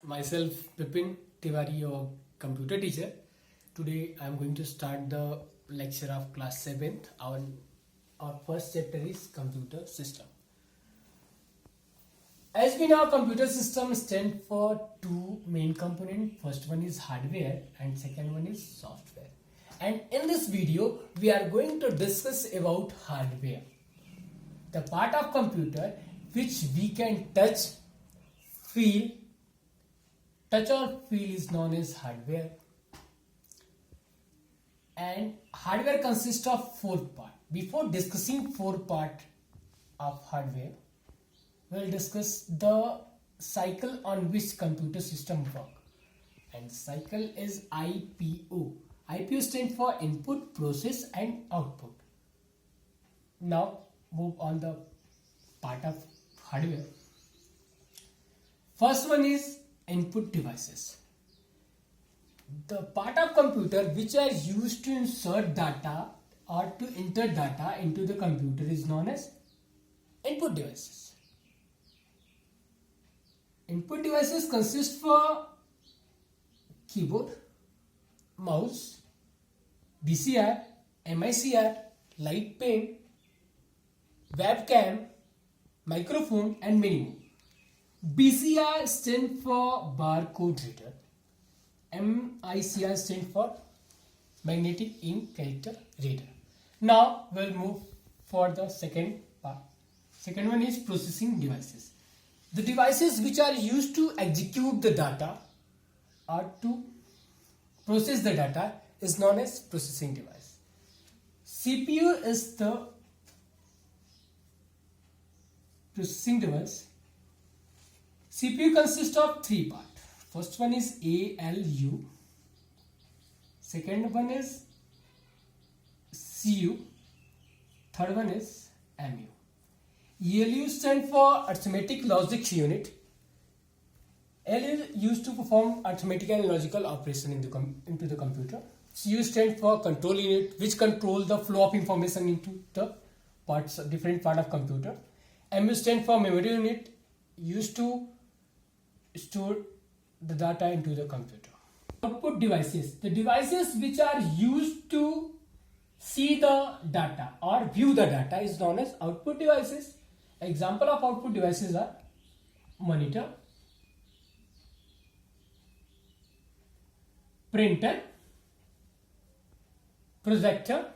Myself Pipin Tiwari, your computer teacher. Today I am going to start the lecture of class 7th. Our first chapter is computer system. As we know, computer system stands for two main components. First one is hardware and second one is software. And in this video we are going to discuss about hardware, the part of computer which we can touch or feel is known as hardware. And hardware consists of four parts. Before discussing four parts of hardware, we'll discuss the cycle on which computer system work. And cycle is IPO. IPO stands for input, process and output. Now move on the part of hardware. First one is input devices. The part of computer which are used to insert data or to enter data into the computer is known as input devices. Input devices consist for keyboard, mouse, VCR, MICR, light pen, webcam, microphone and many more. BCR stands for barcode reader. MICR stands for magnetic ink character reader. Now we'll move for the second part. Second one is processing devices. The devices which are used to execute the data or to process the data is known as processing device. CPU is the processing device. CPU consists of three parts. First one is ALU, second one is CU, third one is MU. ALU stands for arithmetic logic unit. ALU is used to perform arithmetic and logical operation into the computer. CU stands for control unit, which control the flow of information into the different part of computer. MU stands for memory unit, used to store the data into the computer. Output devices. The devices which are used to see the data or view the data is known as output devices. Example of output devices are monitor, printer, projector,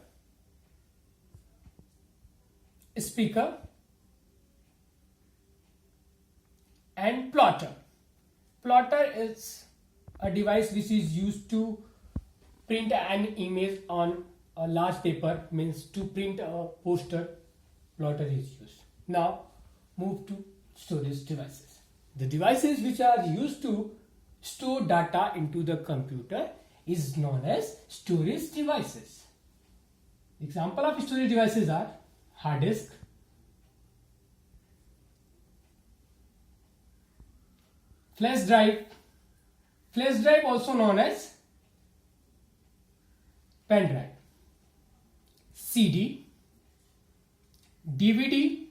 speaker and plotter. Plotter is a device which is used to print an image on a large paper, means to print a poster. Plotter is used. Now move to storage devices. The devices which are used to store data into the computer is known as storage devices. Example of storage devices are hard disk, flash drive also known as pen drive, CD, DVD.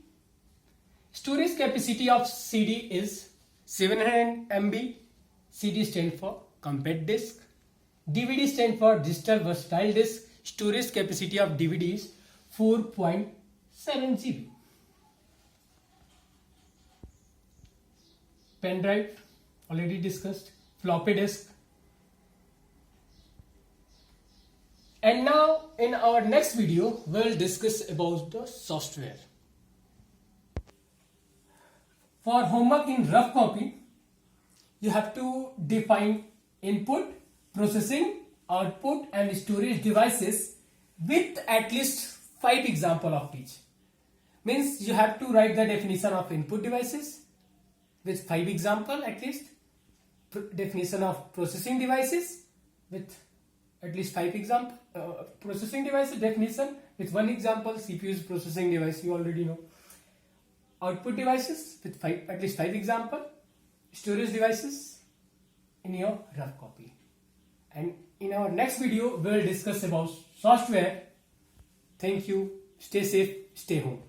Storage capacity of CD is 700 MB. CD stands for compact disc. DVD stands for digital versatile disc. Storage capacity of DVD is 4.7 GB. Pen drive already discussed. Floppy disk. And now in our next video we'll discuss about the software. For homework in rough copy, you have to define input, processing, output and storage devices with at least 5 examples of each. Means you have to write the definition of input devices with 5 examples at least. Definition of processing devices with at least 5 examples. Processing devices definition with 1 example. CPU is processing device, you already know. Output devices with at least 5 examples. Storage devices in your rough copy. And in our next video we will discuss about software. Thank you. Stay safe. Stay home.